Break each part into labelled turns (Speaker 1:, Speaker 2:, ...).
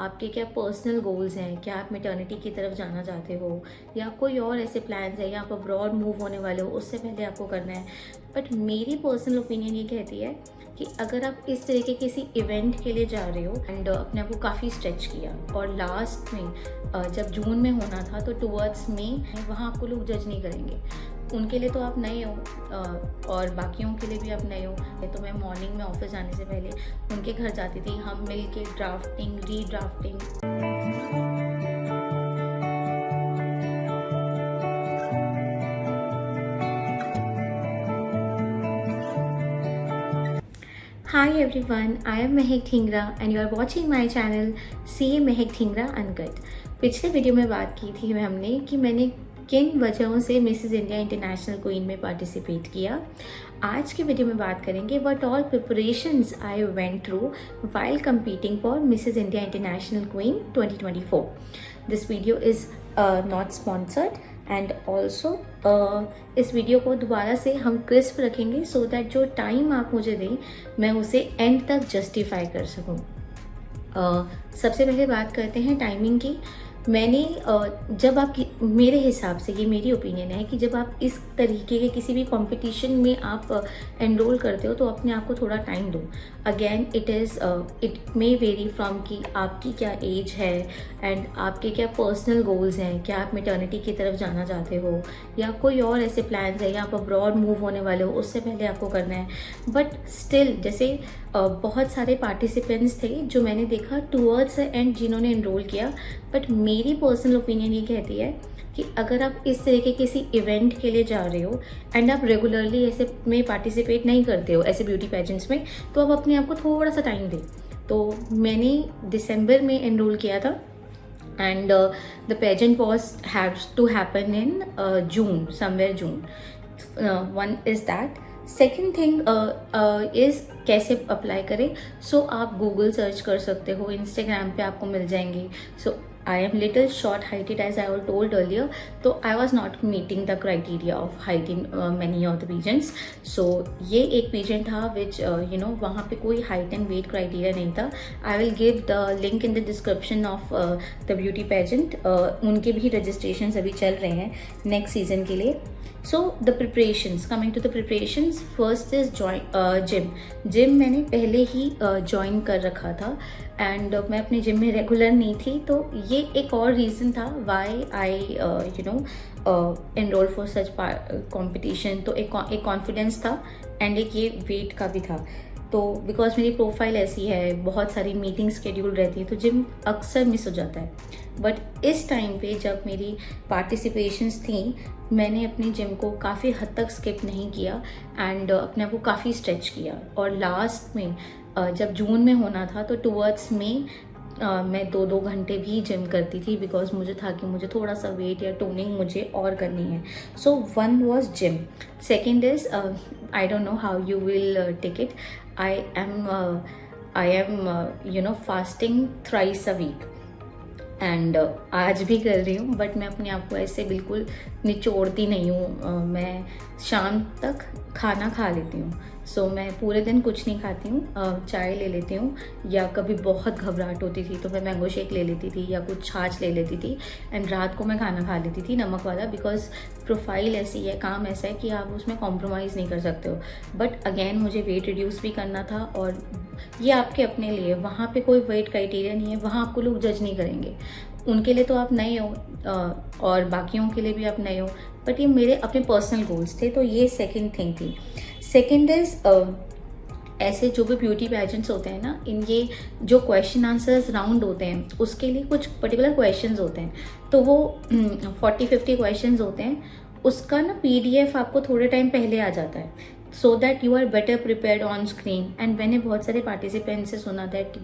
Speaker 1: आपके क्या personal goals हैं, क्या आप मैटरनिटी की तरफ जाना चाहते हो या कोई और ऐसे प्लान्स हैं या आप अब्रॉड मूव होने वाले हो, उससे पहले आपको करना है। बट मेरी पर्सनल ओपिनियन ये कहती है कि अगर आप इस तरह के किसी इवेंट के लिए जा रहे हो एंड अपने आप को काफ़ी स्ट्रेच किया और लास्ट में जब जून में होना था तो टुवर्ड्स में वहाँ आपको लोग जज नहीं करेंगे। उनके लिए तो आप नए हो और बाकियों के लिए भी आप नए हो। तो मैं मॉर्निंग में ऑफिस जाने से पहले उनके घर जाती थी, हम मिल के drafting redrafting. Hi everyone, I am Mehak Dhingra and you are watching my channel CA Mehak Dhingra Uncut। पिछले वीडियो में बात की थी हमने कि मैंने किन वजहों से मिसेस इंडिया इंटरनेशनल क्वीन में पार्टिसिपेट किया। आज के वीडियो में बात करेंगे what all preparations I went through while competing for Mrs. India International Queen 2024। This video is not sponsored and also इस वीडियो को दोबारा से हम क्रिस्प रखेंगे सो दैट जो टाइम आप मुझे दें मैं उसे एंड तक जस्टिफाई कर सकूं। सबसे पहले बात करते हैं टाइमिंग की। मैंने जब आप मेरे हिसाब से ये मेरी ओपिनियन है कि जब आप इस तरीके के किसी भी कंपटीशन में आप एनरोल करते हो तो अपने आप को थोड़ा टाइम दो। Again it may very from कि आपकी क्या एज है एंड आपके क्या पर्सनल गोल्स हैं, क्या आप मैटरनिटी की तरफ जाना चाहते हो या कोई और ऐसे प्लान्स हैं या आप अब्रॉड मूव होने वाले हो, उससे पहले आपको करना है। बट स्टिल जैसे बहुत सारे पार्टिसिपेंट्स थे जो मैंने देखा टूवर्ड्स एंड जिन्होंने एनरोल किया। बट मेरी पर्सनल ओपिनियन ये कहती है कि अगर आप इस तरह के किसी इवेंट के लिए जा रहे हो एंड आप रेगुलरली ऐसे में पार्टिसिपेट नहीं करते हो ऐसे ब्यूटी पेजेंट्स में, तो आप अपने आप को थोड़ा सा टाइम दें। तो मैंने दिसंबर में एनरोल किया था and the pageant was have to happen in June, somewhere June. One is that. Second thing is कैसे अप्लाई करें। सो आप गूगल सर्च कर सकते हो, इंस्टाग्राम पे आपको मिल जाएंगे। So I am little short heighted as I was told earlier, तो I was not meeting the criteria of height in many of the pageants. So ये एक पीजेंट था विच वहाँ पे कोई हाइट एंड वेट क्राइटेरिया नहीं था। I will give the link in the description of the beauty pageant. उनके भी रजिस्ट्रेशन अभी चल रहे हैं नेक्स्ट सीजन के लिए। So the preparations, coming to the preparations, first is gym मैंने पहले ही ज्वाइन कर रखा था एंड मैं अपने जिम में रेगुलर नहीं थी, तो ये एक और रीज़न था why I enrol for such competition. तो एक कॉन्फिडेंस था एंड एक ये वेट का भी था। तो बिकॉज मेरी प्रोफाइल ऐसी है, बहुत सारी मीटिंग स्केड्यूल रहती है, तो जिम अक्सर मिस हो जाता है। बट इस टाइम पे जब मेरी पार्टिसिपेशंस थी मैंने अपने जिम को काफ़ी हद तक स्किप नहीं किया एंड अपने आप को काफ़ी स्ट्रेच किया। और लास्ट में जब जून में होना था तो टुवर्ड्स में मैं 2-2 घंटे भी जिम करती थी बिकॉज मुझे था कि मुझे थोड़ा सा वेट या टोनिंग मुझे और करनी है। So one was gym. Second is I don't know how you will take it. I am fasting thrice a week and आज भी कर रही हूँ। बट मैं अपने आप को ऐसे बिल्कुल निचोड़ती नहीं हूँ। मैं शाम तक खाना खा लेती हूँ। सो मैं पूरे दिन कुछ नहीं खाती हूँ, चाय ले लेती हूँ या कभी बहुत घबराहट होती थी तो मैं मैंगो शेक ले लेती थी या कुछ छाछ ले लेती थी एंड रात को मैं खाना खा लेती थी नमक वाला, बिकॉज प्रोफाइल ऐसी है, काम ऐसा है कि आप उसमें कॉम्प्रोमाइज़ नहीं कर सकते हो। बट अगेन मुझे वेट रिड्यूस भी करना था और ये आपके अपने लिए, वहाँ पे कोई वेट क्राइटेरिया नहीं है, वहाँ आपको लोग जज नहीं करेंगे। उनके लिए तो आप नए हो और बाकियों के लिए भी आप नए हो। बट ये मेरे अपने पर्सनल गोल्स थे, तो ये सेकंड थिंग थी। सेकंड इज़ ऐसे जो भी ब्यूटी पेजेंट्स होते हैं ना, इन ये जो क्वेश्चन आंसर्स राउंड होते हैं उसके लिए कुछ पर्टिकुलर क्वेश्चंस होते हैं, तो वो 40-50 क्वेश्चंस होते हैं। उसका ना PDF आपको थोड़े टाइम पहले आ जाता है so that you are better prepared on screen. And मैंने बहुत सारे पार्टिसिपेंट्स से सुना दैट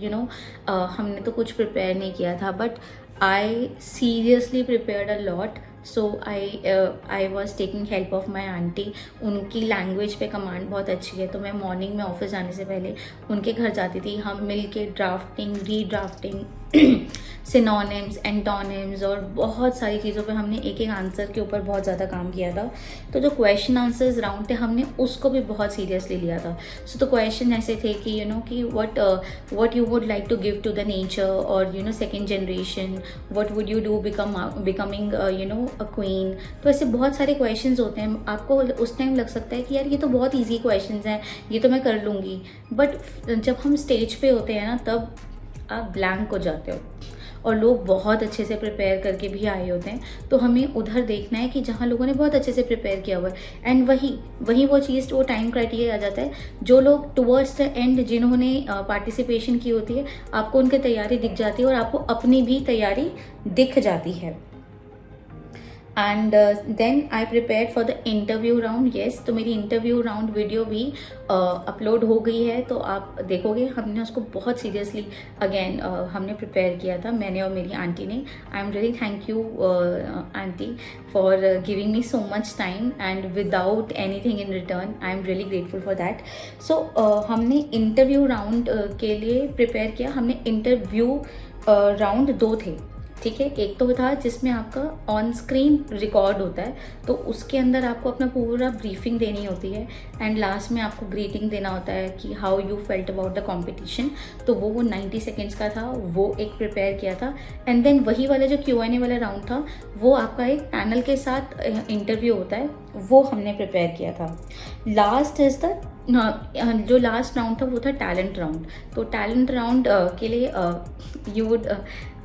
Speaker 1: हमने तो कुछ प्रिपेयर नहीं किया था, but I seriously prepared a lot. So I was taking help of my aunty. उनकी लैंग्वेज पे कमांड बहुत अच्छी है, तो मैं मॉर्निंग में ऑफिस जाने से पहले उनके घर जाती थी, हम मिल के ड्राफ्टिंग रीड्राफ्टिंग सिनोनिम्स, एंटोनिम्स और बहुत सारी चीज़ों पे हमने एक एक आंसर के ऊपर बहुत ज़्यादा काम किया था। तो जो क्वेश्चन आंसर्स राउंड थे हमने उसको भी बहुत सीरियसली लिया था। सो तो क्वेश्चन ऐसे थे कि कि what you would like to give to the nature, और second generation, what would you do becoming a queen. तो ऐसे बहुत सारे क्वेश्चंस होते हैं। आपको उस टाइम लग सकता है कि यार ये तो बहुत ईजी क्वेश्चंस हैं, ये तो मैं कर लूँगी, बट जब हम स्टेज पे होते हैं ना तब आप ब्लैंक हो जाते हो और लोग बहुत अच्छे से प्रिपेयर करके भी आए होते हैं। तो हमें उधर देखना है कि जहाँ लोगों ने बहुत अच्छे से प्रिपेयर किया हुआ है, एंड वही वो चीज़, वो टाइम क्राइटेरिया आ जाता है। जो लोग टुवर्ड्स द एंड जिन्होंने पार्टिसिपेशन की होती है, आपको उनकी तैयारी दिख जाती है और आपको अपनी भी तैयारी दिख जाती है। And then I prepare for the interview round. Yes, तो मेरी इंटरव्यू राउंड वीडियो भी अपलोड हो गई है, तो आप देखोगे। हमने उसको बहुत सीरियसली अगेन हमने प्रिपेयर किया था, मैंने और मेरी आंटी ने। I am really thank you aunty for giving me so much time and without anything in return. I am really grateful for that. So हमने इंटरव्यू राउंड के लिए प्रिपेयर किया। हमने इंटरव्यू राउंड 2 थे, ठीक है। एक तो था जिसमें आपका ऑन स्क्रीन रिकॉर्ड होता है, तो उसके अंदर आपको अपना पूरा ब्रीफिंग देनी होती है, एंड लास्ट में आपको ग्रीटिंग देना होता है कि how you felt about the competition. तो वो 90 सेकेंड्स का था, वो एक प्रिपेयर किया था। एंड देन वही वाला जो Q&A वाला राउंड था, वो आपका एक पैनल के साथ इंटरव्यू होता है, वो हमने प्रिपेयर किया था। लास्ट इज द जो लास्ट राउंड था वो था टैलेंट राउंड। तो टैलेंट राउंड के लिए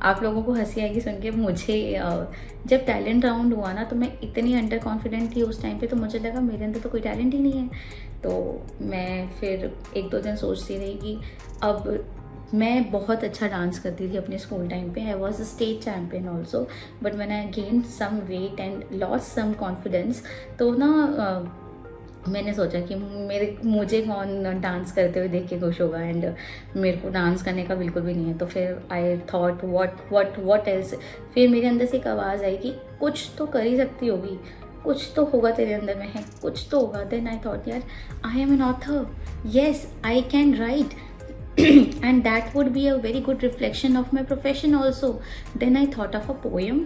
Speaker 1: आप लोगों को हंसी आएगी सुन के। मुझे जब टैलेंट राउंड हुआ ना, तो मैं इतनी अंडर कॉन्फिडेंट थी उस टाइम पे, तो मुझे लगा मेरे अंदर तो कोई टैलेंट ही नहीं है। तो मैं फिर 1-2 दिन सोचती रही कि अब मैं बहुत अच्छा डांस करती थी अपने स्कूल टाइम पे। I was a state champion also, but when I gained some weight and lost some confidence, तो ना मैंने सोचा कि मुझे कौन डांस करते हुए देख के खुश होगा, एंड मेरे को डांस करने का बिल्कुल भी नहीं है। तो फिर आई थॉट व्हाट एल्स। फिर मेरे अंदर से एक आवाज़ आई कि कुछ तो कर ही सकती होगी, कुछ तो होगा तेरे अंदर में है, कुछ तो होगा। देन आई थॉट यार I am an author, yes I can write and that would be a very good reflection of my profession also. Then I thought of a poem.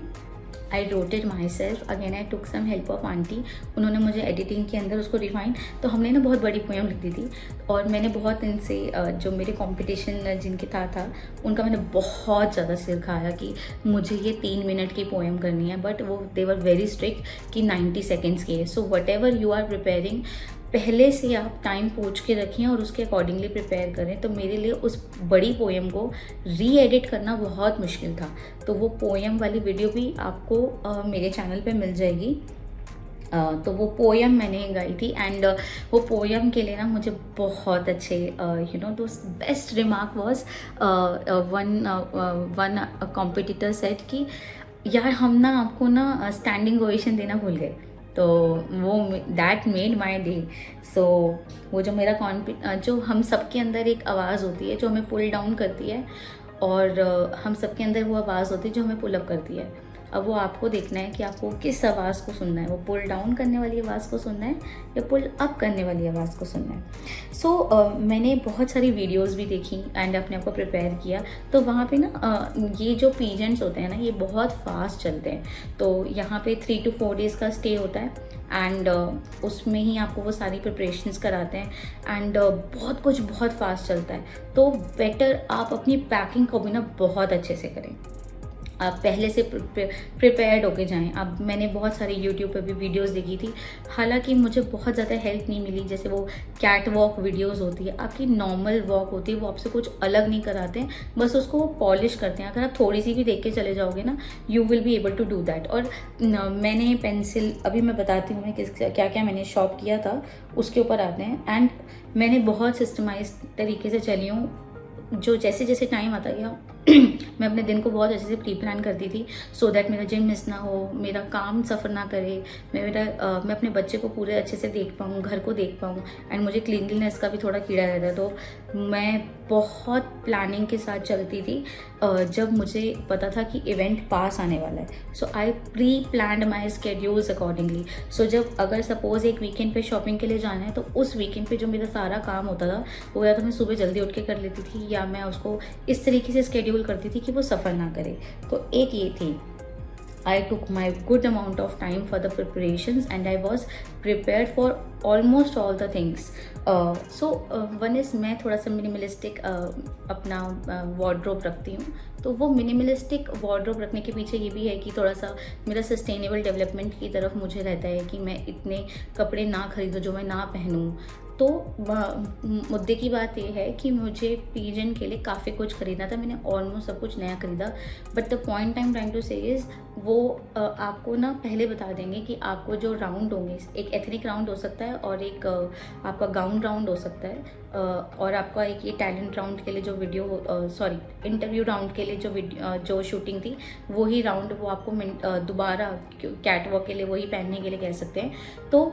Speaker 1: I wrote it myself. Again I took some help of aunty. उन्होंने मुझे editing के अंदर उसको refine, तो हमने ना बहुत बड़ी पोएम लिख दी थी। और मैंने बहुत इनसे जो मेरे कंपटीशन जिनके था उनका मैंने बहुत ज़्यादा सिर खाया कि मुझे ये 3 मिनट की पोएम करनी है, बट वो दे वर वेरी स्ट्रिक्ट कि 90 सेकेंड्स की है। So whatever you are preparing, पहले से आप टाइम पूछ के रखिए और उसके अकॉर्डिंगली प्रिपेयर करें। तो मेरे लिए उस बड़ी पोएम को री एडिट करना बहुत मुश्किल था। तो वो पोएम वाली वीडियो भी आपको मेरे चैनल पे मिल जाएगी। तो वो पोएम मैंने गाई थी, एंड वो पोएम के लिए ना मुझे बहुत अच्छे दो best remark was one competitor set कि यार हम ना आपको ना स्टैंडिंग ओवेशन देना भूल गए। तो वो दैट मेड माई डे। सो वो जो मेरा जो हम सबके अंदर एक आवाज़ होती है जो हमें पुल डाउन करती है, और हम सबके अंदर वो आवाज़ होती है जो हमें पुल अप करती है। अब वो आपको देखना है कि आपको किस आवाज़ को सुनना है, वो पुल डाउन करने वाली आवाज़ को सुनना है या पुल अप करने वाली आवाज़ को सुनना है। सो मैंने बहुत सारी वीडियोस भी देखी एंड अपने आप को प्रिपेयर किया। तो वहाँ पे ना ये जो पीजेंट्स होते हैं ना, ये बहुत फास्ट चलते हैं। तो यहाँ पे 3 to 4 डेज़ का स्टे होता है, एंड उसमें ही आपको वो सारी प्रिपरेशंस कराते हैं, एंड बहुत फास्ट चलता है। तो बेटर आप अपनी पैकिंग को भी ना बहुत अच्छे से करें, आप पहले से प्रिपेयर्ड होके जाएं। अब मैंने बहुत सारी यूट्यूब पे भी वीडियोस देखी थी, हालांकि मुझे बहुत ज़्यादा हेल्प नहीं मिली। जैसे वो कैट वॉक वीडियोस होती है, आपकी नॉर्मल वॉक होती है, वो आपसे कुछ अलग नहीं कराते हैं, बस उसको वो पॉलिश करते हैं। अगर आप थोड़ी सी भी देख के चले जाओगे ना, you will be able to do that. और मैंने पेंसिल, अभी मैं बताती हूँ मैं क्या क्या मैंने शॉप किया था, उसके ऊपर आते हैं। एंड मैंने बहुत सिस्टमाइज तरीके से चली हूँ, जो जैसे जैसे टाइम आता गया मैं अपने दिन को बहुत अच्छे से प्री प्लान करती थी, सो दैट मेरा जिम मिस ना हो, मेरा काम सफ़र ना करे, मैं अपने बच्चे को पूरे अच्छे से देख पाऊँ, घर को देख पाऊँ। एंड मुझे क्लीनलीनेस का भी थोड़ा कीड़ा रहता है, तो मैं बहुत प्लानिंग के साथ चलती थी जब मुझे पता था कि इवेंट पास आने वाला है। So I pre planned my schedules accordingly. So जब अगर सपोज़ एक वीकेंड पे शॉपिंग के लिए जाना है, तो उस वीकेंड पे जो मेरा सारा काम होता था वो या तो मैं सुबह जल्दी उठ के कर लेती थी, या मैं उसको इस तरीके से स्केड्यूल शेड्यूल करती थी कि वो सफ़र ना करे। तो एक ये थी, I took my good amount of time for the preparations and I was prepared for almost all the things. One is मैं थोड़ा सा मिनिमलिस्टिक अपना वार्ड्रोब रखती हूँ। तो वो मिनिमलिस्टिक वार्ड्रोब रखने के पीछे ये भी है कि थोड़ा सा मेरा सस्टेनेबल डेवलपमेंट की तरफ मुझे रहता है कि मैं इतने कपड़े ना खरीदूँ जो मैं ना पहनूँ। तो मुद्दे की बात ये है कि मुझे पीजन के लिए काफ़ी कुछ खरीदना था, मैंने ऑलमोस्ट सब कुछ नया खरीदा। But the point I am trying to say is वो आपको ना पहले बता देंगे कि आपको जो राउंड होंगे, एक एथनिक राउंड हो सकता है और एक आपका गाउन राउंड हो सकता है, और आपका एक ये टैलेंट राउंड के लिए जो इंटरव्यू राउंड के लिए जो शूटिंग थी वही राउंड वो आपको दोबारा कैटवॉक के लिए वही पहनने के लिए कह सकते हैं। तो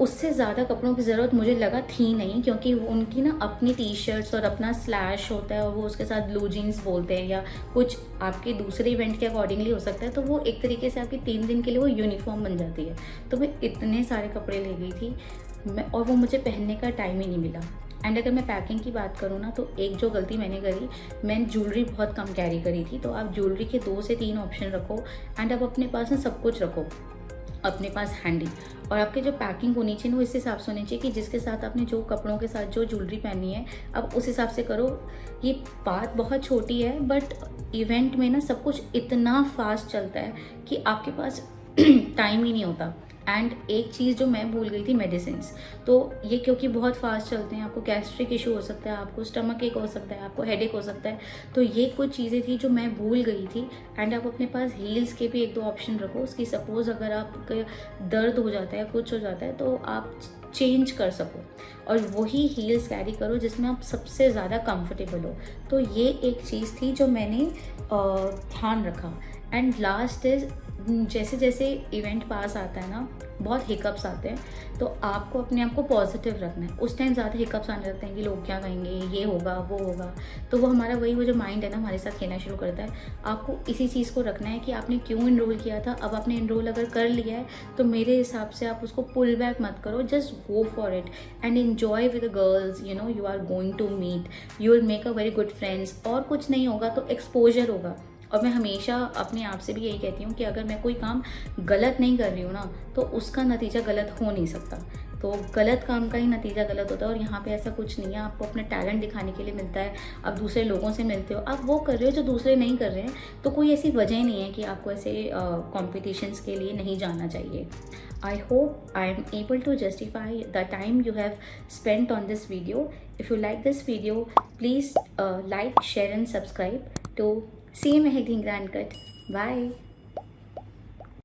Speaker 1: उससे ज़्यादा कपड़ों की ज़रूरत मुझे लगा थी नहीं, क्योंकि वो उनकी ना अपनी टी शर्ट्स और अपना स्लैश होता है और वो उसके साथ ब्लू जीन्स बोलते हैं या कुछ आपके दूसरे इवेंट के अकॉर्डिंगली हो सकता है। तो वो एक तरीके से आपकी 3 दिन के लिए वो यूनिफॉर्म बन जाती है। तो मैं इतने सारे कपड़े ले गई थी और वो मुझे पहनने का टाइम ही नहीं मिला। एंड अगर मैं पैकिंग की बात करूँ ना, तो एक जो गलती मैंने करी, मैंने ज्वेलरी बहुत कम कैरी करी थी। तो आप ज्वेलरी के 2 से 3 ऑप्शन रखो एंड आप अपने पास ना सब कुछ रखो अपने पास हैंडी, और आपके जो पैकिंग होनी चाहिए वो इस हिसाब से होनी चाहिए कि जिसके साथ आपने जो कपड़ों के साथ जो ज्वेलरी पहनी है आप उस हिसाब से करो। ये बात बहुत छोटी है बट इवेंट में ना सब कुछ इतना फास्ट चलता है कि आपके पास टाइम ही नहीं होता। एंड एक चीज़ जो मैं भूल गई थी, मेडिसिन्स। तो ये क्योंकि बहुत फास्ट चलते हैं, आपको गैस्ट्रिक इशू हो सकता है, आपको स्टमक एक हो सकता है, आपको हेडेक हो सकता है। तो ये कुछ चीज़ें थी जो मैं भूल गई थी। एंड आप अपने पास हील्स के भी 1-2 ऑप्शन रखो, उसकी सपोज़ अगर आपका दर्द हो जाता है, कुछ हो जाता है, तो आप चेंज कर सको और वही हील्स कैरी करो जिसमें आप सबसे ज़्यादा कंफर्टेबल हो। तो ये एक चीज़ थी जो मैंने ध्यान रखा। एंड लास्ट इज़, जैसे जैसे इवेंट पास आता है ना, बहुत हिकअप्स आते हैं, तो आपको अपने आप को पॉजिटिव रखना है। उस टाइम ज़्यादा हिकअप्स आने लगते हैं कि लोग क्या कहेंगे, ये होगा वो होगा, तो वो हमारा वो जो माइंड है ना हमारे साथ खेलना शुरू करता है। आपको इसी चीज़ को रखना है कि आपने क्यों इनरोल किया था। अब आपने इनरोल अगर कर लिया है तो मेरे हिसाब से आप उसको पुल बैक मत करो, just go for it and enjoy with the girls you are going to meet, you will make a very good friends. और कुछ नहीं होगा तो एक्सपोजर होगा। और मैं हमेशा अपने आप से भी यही कहती हूँ कि अगर मैं कोई काम गलत नहीं कर रही हूँ ना, तो उसका नतीजा गलत हो नहीं सकता। तो गलत काम का ही नतीजा गलत होता है। और यहाँ पे ऐसा कुछ नहीं है, आपको अपना टैलेंट दिखाने के लिए मिलता है, आप दूसरे लोगों से मिलते हो, आप वो कर रहे हो जो दूसरे नहीं कर रहे हैं। तो कोई ऐसी वजह नहीं है कि आपको ऐसे कॉम्पिटिशन्स के लिए नहीं जाना चाहिए। I hope I am able to justify the time you have spent on this video. If you like this video, please like, share and subscribe to CA Mehek Dhingra Uncut. Bye.